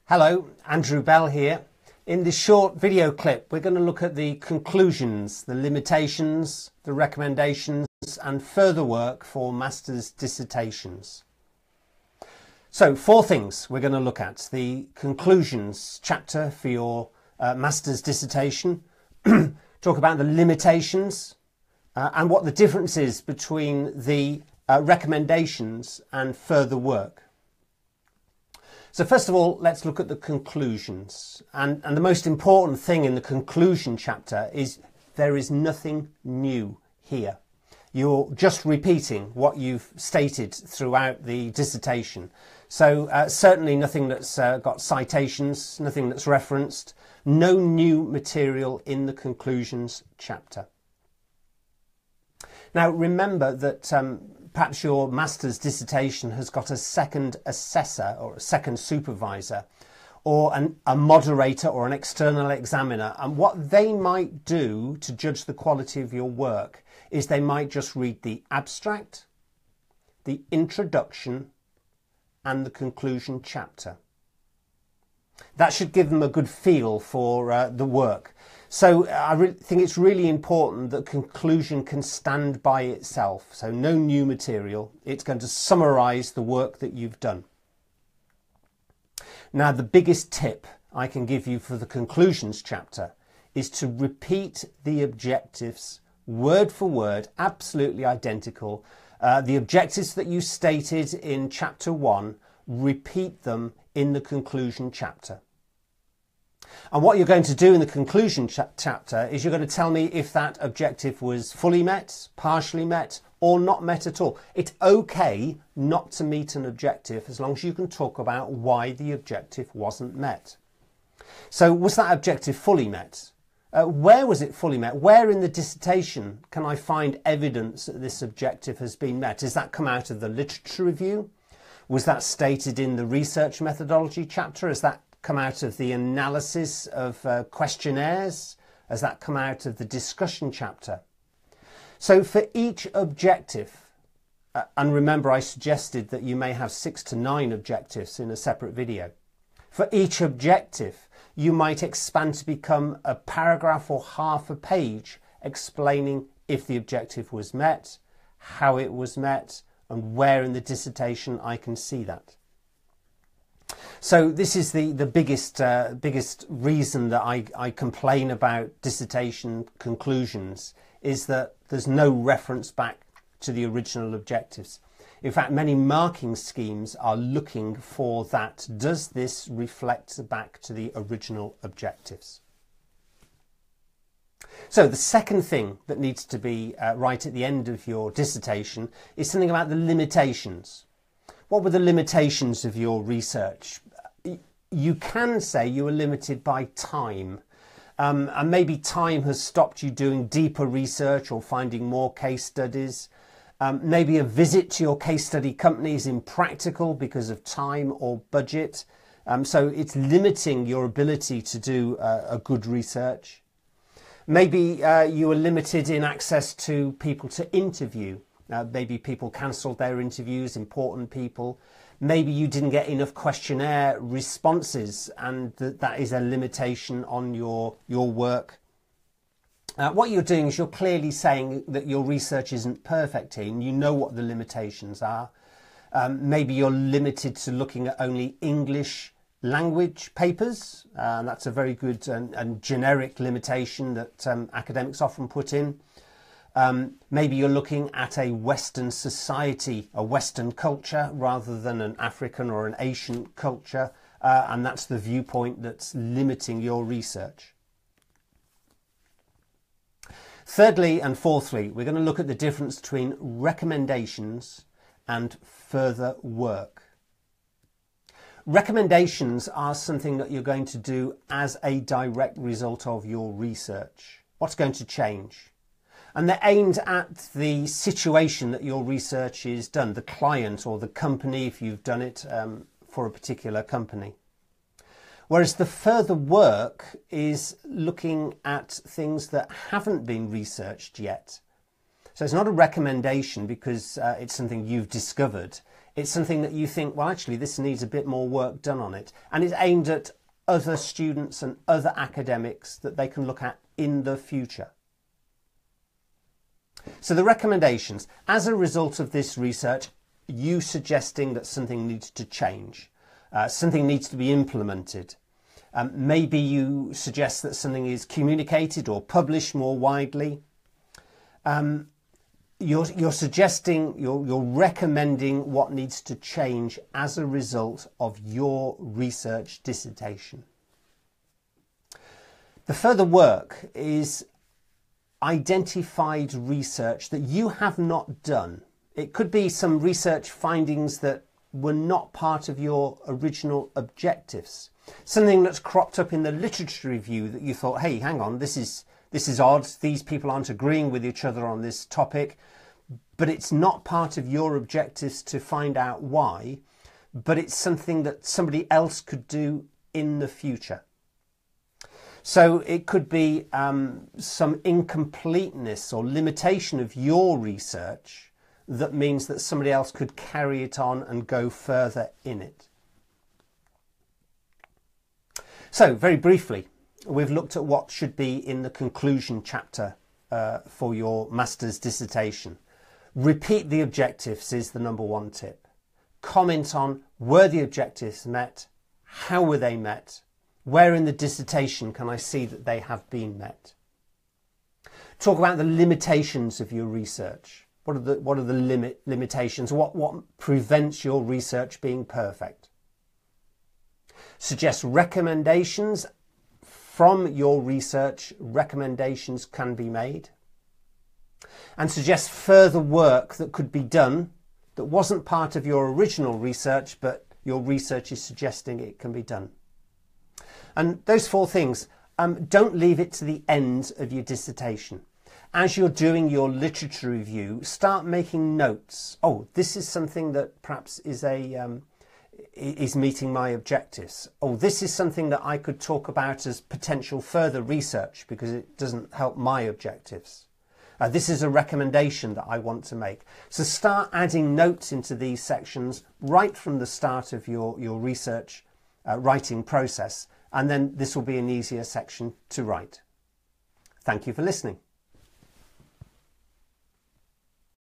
Hello, Andrew Bell here. In this short video clip, we're going to look at the conclusions, the limitations, the recommendations and further work for master's dissertations. So 4 things we're going to look at. The conclusions chapter for your master's dissertation, talk about the limitations and what the difference is between the recommendations and further work. So first of all, let's look at the conclusions. And the most important thing in the conclusion chapter is there is nothing new here. You're just repeating what you've stated throughout the dissertation. So certainly nothing that's got citations, nothing that's referenced, no new material in the conclusions chapter. Now remember that perhaps your master's dissertation has got a second assessor or a second supervisor or a moderator or an external examiner, and what they might do to judge the quality of your work is they might just read the abstract, the introduction and the conclusion chapter. That should give them a good feel for the work. So I think it's really important that conclusion can stand by itself. So no new material. It's going to summarise the work that you've done. Now the biggest tip I can give you for the conclusions chapter is to repeat the objectives word for word, absolutely identical. The objectives that you stated in chapter 1, repeat them in the conclusion chapter. And what you're going to do in the conclusion chapter is you're going to tell me if that objective was fully met, partially met, or not met at all. It's okay not to meet an objective as long as you can talk about why the objective wasn't met. So was that objective fully met? Where was it fully met? Where in the dissertation can I find evidence that this objective has been met? Does that come out of the literature review? Was that stated in the research methodology chapter? Has that come out of the analysis of questionnaires? Has that come out of the discussion chapter? So for each objective, and remember I suggested that you may have 6 to 9 objectives in a separate video. For each objective, you might expand to become a paragraph or half a page explaining if the objective was met, how it was met, and where in the dissertation I can see that. So this is the biggest reason that I complain about dissertation conclusions, is that there's no reference back to the original objectives. In fact, many marking schemes are looking for that. Does this reflect back to the original objectives? So the second thing that needs to be right at the end of your dissertation is something about the limitations. What were the limitations of your research? You can say you were limited by time, and maybe time has stopped you doing deeper research or finding more case studies. Maybe a visit to your case study company is impractical because of time or budget. So it's limiting your ability to do a good research. Maybe you were limited in access to people to interview. Maybe people cancelled their interviews, important people. Maybe you didn't get enough questionnaire responses, and that is a limitation on your work. What you're doing is you're clearly saying that your research isn't perfect here, and you know what the limitations are. Maybe you're limited to looking at only English language papers. That's a very good and generic limitation that academics often put in. Maybe you're looking at a Western society, a Western culture, rather than an African or an Asian culture, and that's the viewpoint that's limiting your research. Thirdly and fourthly, we're going to look at the difference between recommendations and further work. Recommendations are something that you're going to do as a direct result of your research. What's going to change? And they're aimed at the situation that your research is done, the client or the company if you've done it for a particular company. Whereas the further work is looking at things that haven't been researched yet. So it's not a recommendation because it's something you've discovered. It's something that you think, well, actually, this needs a bit more work done on it. And it's aimed at other students and other academics that they can look at in the future. So the recommendations, as a result of this research, you suggesting that something needs to change, something needs to be implemented. Maybe you suggest that something is communicated or published more widely. You're suggesting, you're recommending what needs to change as a result of your research dissertation. The further work is identified research that you have not done. It could be some research findings that were not part of your original objectives. Something that's cropped up in the literature review that you thought, hey, hang on, this is odd. These people aren't agreeing with each other on this topic, but it's not part of your objectives to find out why, but it's something that somebody else could do in the future. So it could be some incompleteness or limitation of your research that means that somebody else could carry it on and go further in it. So very briefly, we've looked at what should be in the conclusion chapter for your master's dissertation. Repeat the objectives is the number one tip. Comment on, were the objectives met? How were they met? Where in the dissertation can I see that they have been met? Talk about the limitations of your research. What are the limitations? What prevents your research being perfect? Suggest recommendations. From your research, recommendations can be made. And suggest further work that could be done that wasn't part of your original research, but your research is suggesting it can be done. And those four things, don't leave it to the end of your dissertation. As you're doing your literature review, start making notes. Oh, this is something that perhaps is meeting my objectives. Oh, this is something that I could talk about as potential further research because it doesn't help my objectives. This is a recommendation that I want to make. So start adding notes into these sections right from the start of your research writing process, and then this will be an easier section to write. Thank you for listening.